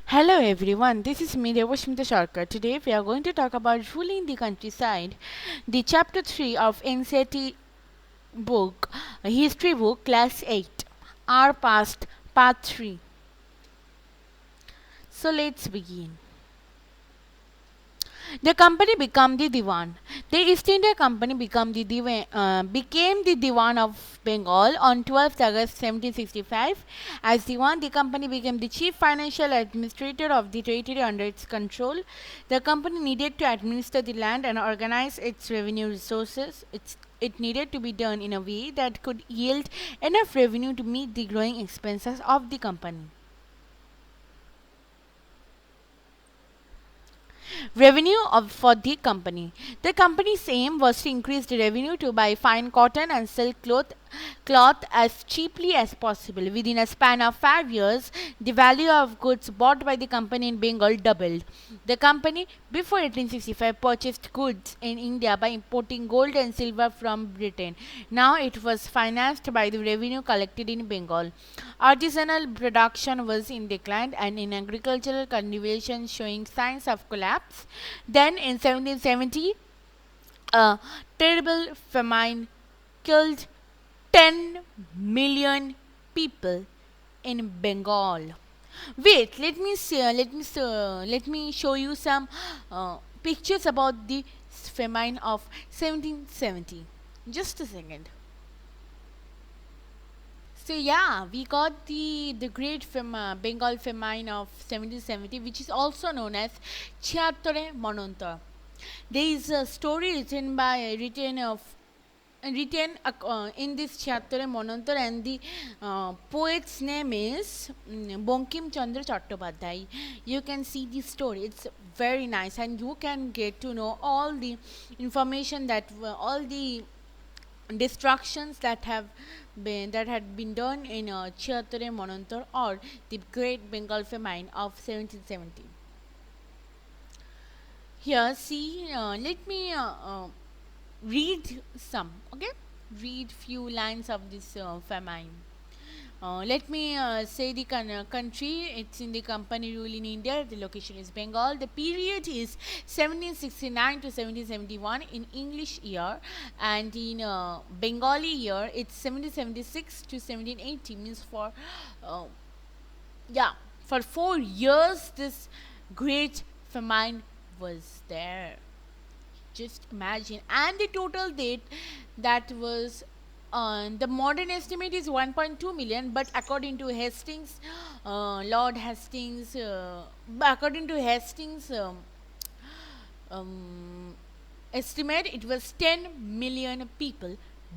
Hello everyone, this is me Debosmita Sarkar. Today we are going to talk about ruling the countryside, the chapter 3 of NCT book, history book class 8, our past part 3. So let's begin. The company became the Diwan. The East India Company became the Diwan of Bengal on 12th August 1765. As Diwan, the company became the chief financial administrator of the territory under its control. The company needed to administer the land and organize its revenue resources. It needed to be done in a way that could yield enough revenue to meet the growing expenses of the company. For the company. The company's aim was to increase the revenue to buy fine cotton and silk cloth as cheaply as possible. Within a span of 5 years, the value of goods bought by the company in Bengal doubled. The company, before 1865, purchased goods in India by importing gold and silver from Britain. Now it was financed by the revenue collected in Bengal. Artisanal production was in decline and in agricultural cultivation showing signs of collapse. Then in 1770, a terrible famine killed 10 million people in Bengal. Wait, let me show you some pictures about the famine of 1770. Just a second. So yeah, we got the great Bengal famine of 1770, which is also known as Chiattore Monontor. There is a story written in this Chiattore Monontor, and the poet's name is Bonkim Chandra Chattopadhyay. You can see the story; it's very nice, and you can get to know all the information all the destructions that had been done in Chiattore Monontor, or the Great Bengal Famine of 1770. Here, see, let me read some. Okay, read few lines of this famine. Let me say the country. It's in the company rule in India. The location is Bengal. The period is 1769 to 1771 in English year, and in Bengali year it's 1776 to 1780. Means uh, yeah, for 4 years this great famine was there. Just imagine. And the total date that was the modern estimate is 1.2 million, but according to Hastings, Lord Hastings, according to Hastings um, estimate, it was 10 million people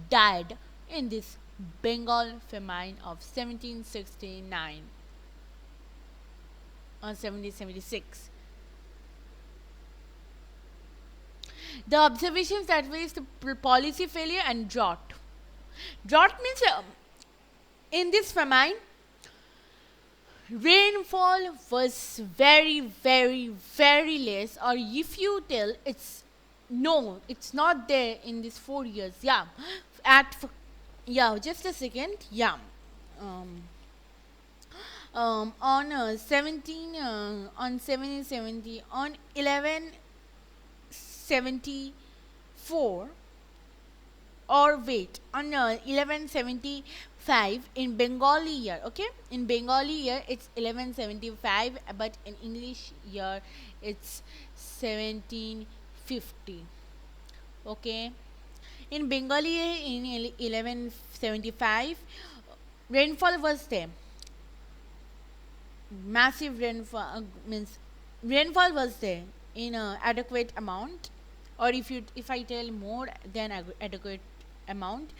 died in this Bengal famine of 1769 or 1776. The observations that was the policy failure and drought. Drought means in this famine, rainfall was very, very, very less. Or if you tell it's no, it's not there in these 4 years. Yeah, yeah, just a second. Yeah, um, on 1770 on 1174, or wait, on 1175 in Bengali year. Okay, in Bengali year it's 1175, but in English year it's 1750. Okay, in Bengali year in 1175, rainfall was there. Massive rainfall means rainfall was there in adequate amount, or if I tell more than adequate amount,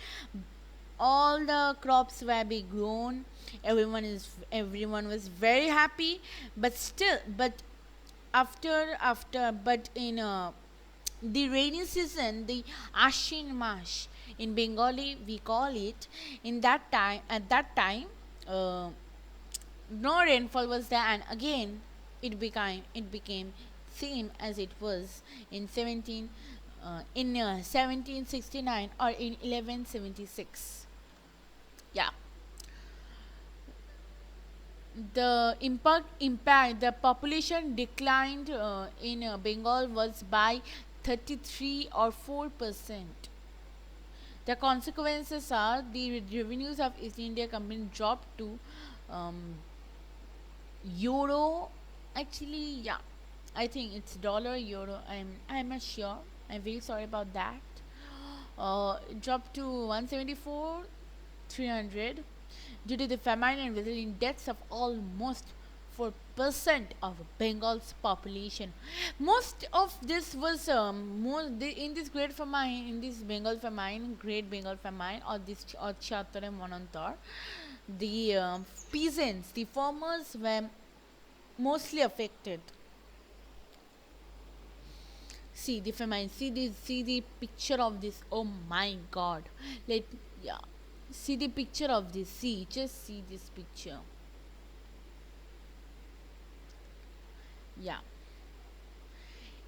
all the crops were be grown. Everyone was very happy, but still, but after but in the rainy season, the Ashin Mash in Bengali we call it, in that time, at that time, uh, no rainfall was there, and again it became same as it was in 1769 or in 1176. Yeah, the population declined in Bengal was by 33 or 4%. The consequences are the revenues of East India Company dropped to um, euro. Actually, yeah, I think it's dollar euro. I'm not sure. I'm very sorry about that. It dropped to 174 300 due to the famine and resulting in deaths of almost 4% of Bengal's population. Most of this was in this great famine, in this Bengal famine, Great Bengal famine, or this or Chatar and Manantar, the peasants, the farmers were mostly affected. See the famine. See the picture of this. Oh my God! Let yeah. See the picture of this. Just see this picture. Yeah,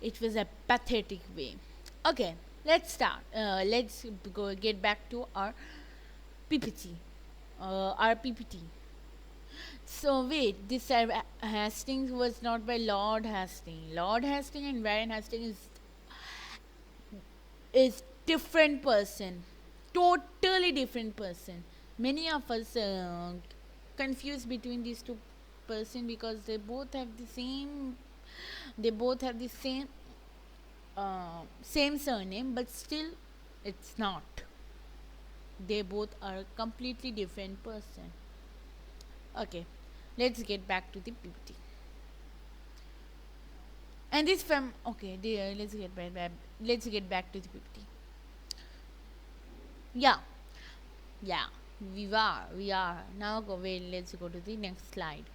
it was a pathetic way. Okay, let's start. Let's go get back to our PPT. Our PPT. So wait, this Hastings was not by Lord Hastings. Lord Hastings and Warren Hastings is different person, totally different person. Many of us confuse between these two person because they both have the same surname, but still it's not. They both are completely different person. Okay, let's get back to the PPT. And this from okay, let's get back to the PPT. Yeah, yeah, we are now. Let's go to the next slide.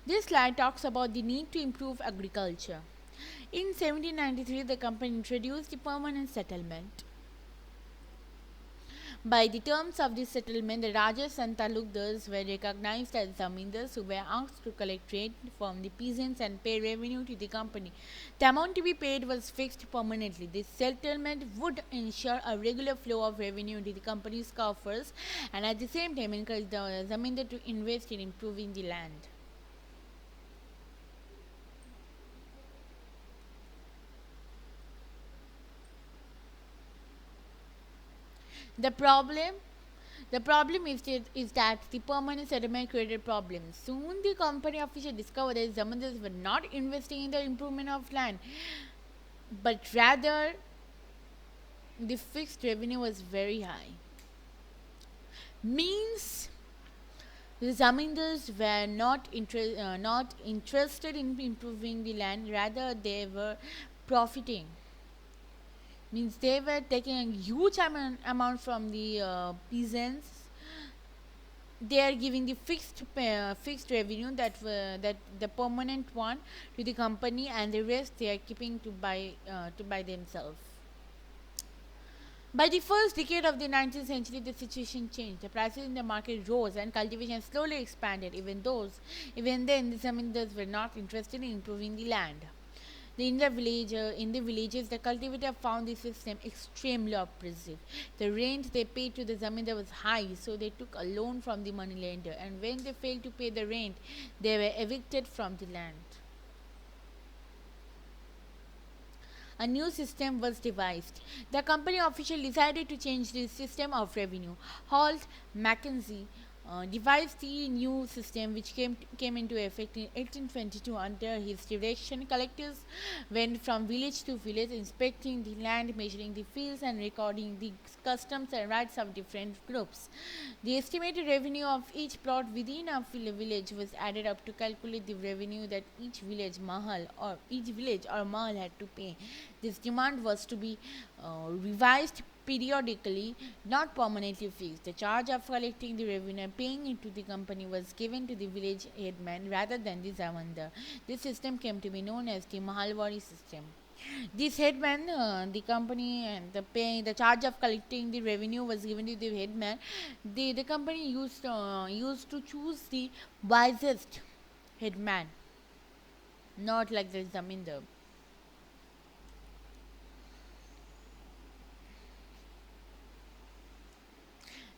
This slide talks about the need to improve agriculture. In 1793, the company introduced the permanent settlement. By the terms of this settlement, the Rajas and Talukdars were recognized as zamindars who were asked to collect rent from the peasants and pay revenue to the company. The amount to be paid was fixed permanently. This settlement would ensure a regular flow of revenue into the company's coffers and at the same time encourage the zamindar to invest in improving the land. The problem The problem is that the permanent settlement created problems. Soon the company officials discovered that zamindars were not investing in the improvement of land, but rather the fixed revenue was very high. Means the zamindars were not interested in improving the land, rather they were profiting. Means they were taking a huge amount from the peasants. They are giving the fixed revenue that the permanent one to the company, and the rest they are keeping to buy themselves. By the first decade of the 19th century, the situation changed. The prices in the market rose and cultivation slowly expanded. Even then, the zamindars were not interested in improving the land. In the villages, the cultivator found the system extremely oppressive. The rent they paid to the zamindar was high, so they took a loan from the moneylender, and when they failed to pay the rent, they were evicted from the land. A new system was devised. The company official decided to change the system of revenue. Holt Mackenzie devised the new system which came into effect in 1822. Under his direction, collectors went from village to village inspecting the land, measuring the fields and recording the customs and rights of different groups. The estimated revenue of each plot within a village was added up to calculate the revenue that each village or mahal had to pay. This demand was to be revised periodically, not permanently fixed. The charge of collecting the revenue and paying it to the company was given to the village headman rather than the zamindar. This system came to be known as the Mahalwari system. This headman, the company, and the charge of collecting the revenue was given to the headman. The company used to choose the wisest headman, not like the zamindar.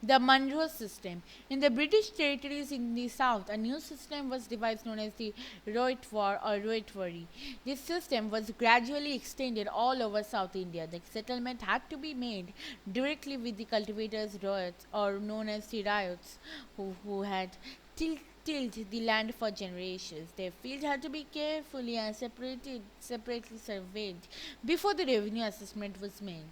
The Munro system. In the British territories in the south, a new system was devised known as the Roitwar or Roitwari. This system was gradually extended all over South India. The settlement had to be made directly with the cultivators' riots, or known as the riots, who had tilled the land for generations. Their fields had to be carefully and separately surveyed before the revenue assessment was made.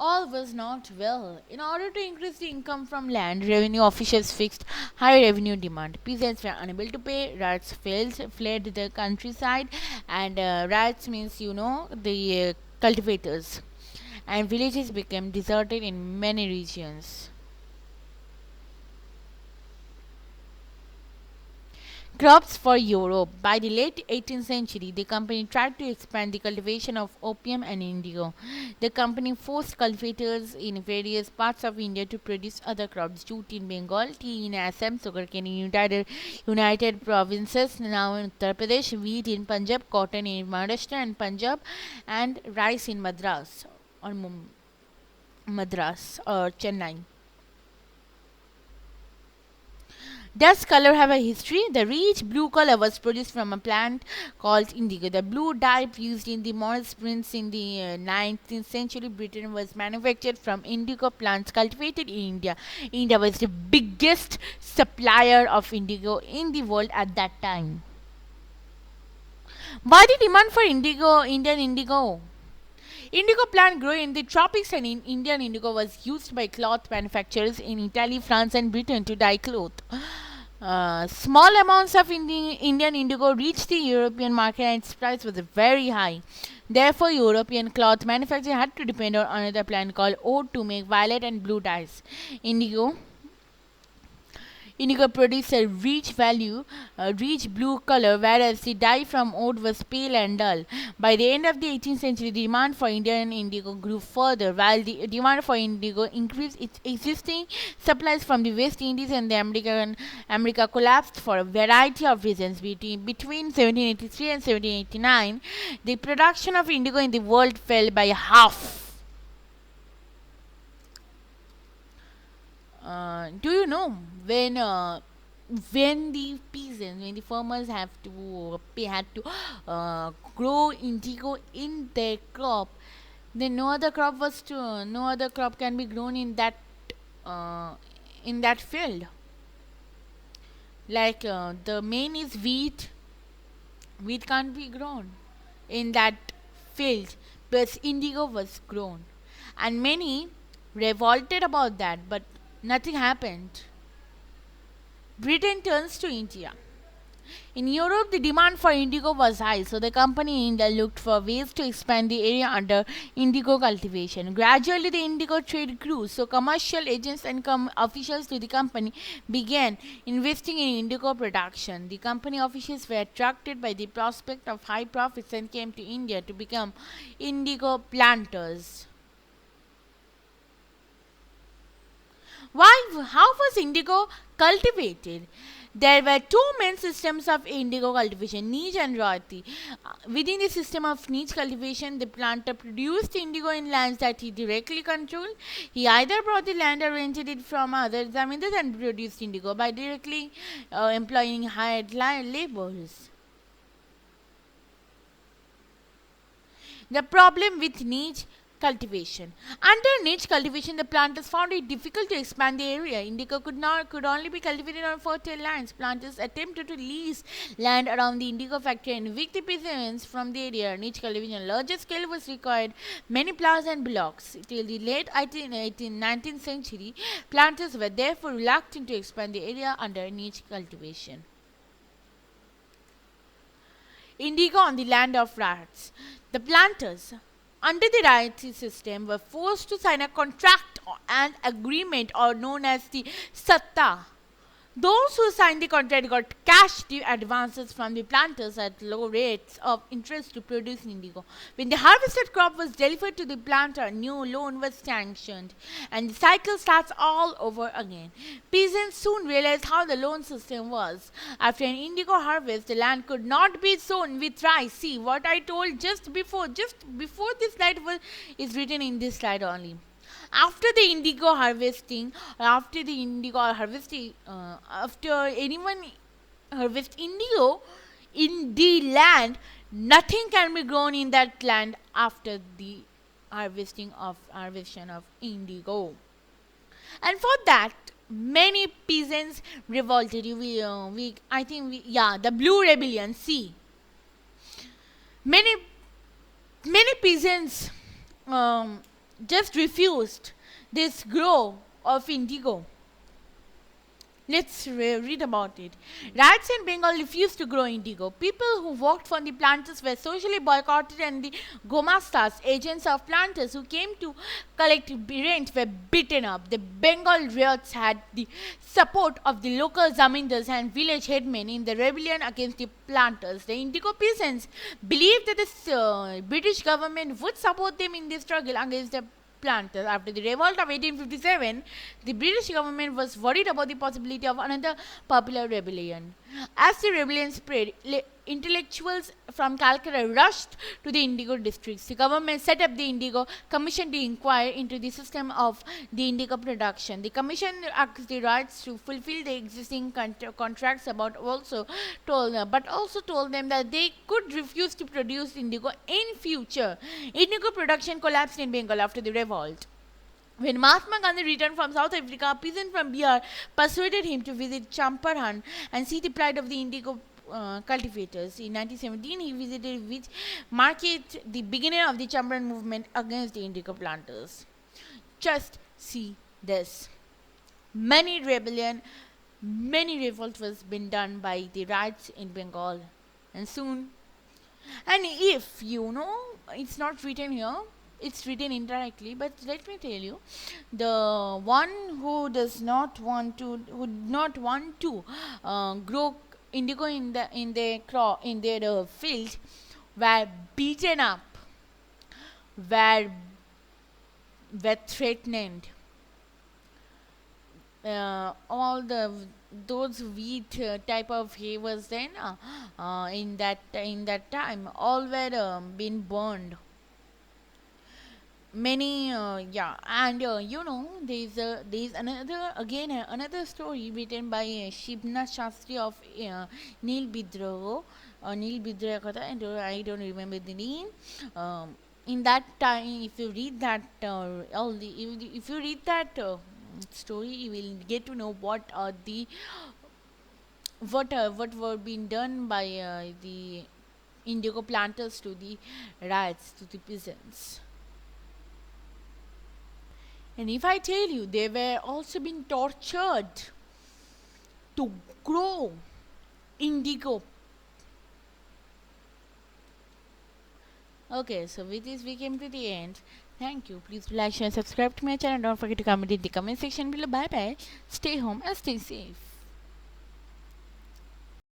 All was not well. In order to increase the income from land, revenue officials fixed high revenue demand. Peasants were unable to pay. Riots fled the countryside, and riots means the cultivators, and villages became deserted in many regions. Crops for Europe. By the late 18th century, the company tried to expand the cultivation of opium and indigo. The company forced cultivators in various parts of India to produce other crops: jute in Bengal, tea in Assam, sugarcane in United Provinces, now in Uttar Pradesh, wheat in Punjab, cotton in Maharashtra and Punjab, and rice in Madras or Chennai. Does color have a history? The rich blue color was produced from a plant called indigo. The blue dye used in the Morris prints in the 19th century Britain was manufactured from indigo plants cultivated in India. India was the biggest supplier of indigo in the world at that time. Why the demand for Indian indigo? Indigo plant grew in the tropics, and in Indian indigo was used by cloth manufacturers in Italy, France and Britain to dye cloth. Small amounts of Indian indigo reached the European market and its price was very high. Therefore, European cloth manufacturers had to depend on another plant called oat to make violet and blue dyes. Indigo Indigo produced a rich blue color, whereas the dye from oat was pale and dull. By the end of the 18th century, the demand for Indian indigo grew further, while the demand for indigo increased. Its existing supplies from the West Indies and the America collapsed for a variety of reasons. Between 1783 and 1789, the production of indigo in the world fell by half. Do you know when the peasants, when the farmers had to grow indigo in their crop, then no other crop can be grown uh, in that field. Like the main is wheat. Wheat can't be grown in that field, but indigo was grown, and many revolted about that, but nothing happened. Britain turns to India. In Europe, the demand for indigo was high, so the company in India looked for ways to expand the area under indigo cultivation. Gradually, the indigo trade grew, so commercial agents and officials to the company began investing in indigo production. The company officials were attracted by the prospect of high profits and came to India to become indigo planters. How was indigo cultivated? There were two main systems of indigo cultivation, niche and royalty. Within the system of niche cultivation, the planter produced indigo in lands that he directly controlled. He either bought the land or rented it from other zamindars and produced indigo by directly employing hired laborers. The problem with niche cultivation. Under niche cultivation, the planters found it difficult to expand the area. Indigo could only be cultivated on fertile lands. Planters attempted to lease land around the indigo factory and evict the peasants from the area. Niche cultivation on a larger scale was required. Many plows and bullocks. Till the late 19th century, planters were therefore reluctant to expand the area under niche cultivation. Indigo on the land of rats. The planters under the royalty system were forced to sign a contract and agreement, or known as the satta. Those who signed the contract got cash advances from the planters at low rates of interest to produce indigo. When the harvested crop was delivered to the planter, a new loan was sanctioned, and the cycle starts all over again. Peasants soon realized how the loan system was. After an indigo harvest, the land could not be sown with rice. See what I told just before this slide is written in this slide only. After the indigo harvesting, after anyone harvest indigo in the land, nothing can be grown in that land after the harvesting of indigo. And for that, many peasants revolted. The Blue Rebellion. See, many peasants just refused this grow of indigo. Let's read about it. Rats in Bengal refused to grow indigo. People who worked for the planters were socially boycotted, and the gomastas, agents of planters who came to collect rent, were beaten up. The Bengal riots had the support of the local zamindars and village headmen in the rebellion against the planters. The indigo peasants believed that the British government would support them in the struggle against the planters. After the revolt of 1857, the British government was worried about the possibility of another popular rebellion. As the rebellion spread, intellectuals from Calcutta rushed to the indigo districts. The government set up the Indigo Commission to inquire into the system of the indigo production. The commission asked the rights to fulfill the existing contracts, but also told them that they could refuse to produce indigo in future. Indigo production collapsed in Bengal after the revolt. When Mahatma Gandhi returned from South Africa, a peasant from Bihar persuaded him to visit Champaran and see the plight of the indigo cultivators. In 1917, he visited, which marked the beginning of the Champaran movement against the indigo planters. Just see this. Many revolt was been done by the riots in Bengal, and soon. And if it's not written here, it's written indirectly, but let me tell you, the one who does not want to grow indigo in their field were beaten up, were threatened. All those wheat type of hay was then in that time all were been burned. Many there's another story written by Shibnath Shastri of Neel Bidroho Katha, and I don't remember the name. In that time, if you read that story, you will get to know what were being done by the indigo planters to the rats, to the peasants. And if I tell you, they were also being tortured to grow indigo. Okay, so with this we came to the end. Thank you. Please like, share, subscribe to my channel. Don't forget to comment in the comment section below. Bye bye. Stay home and stay safe.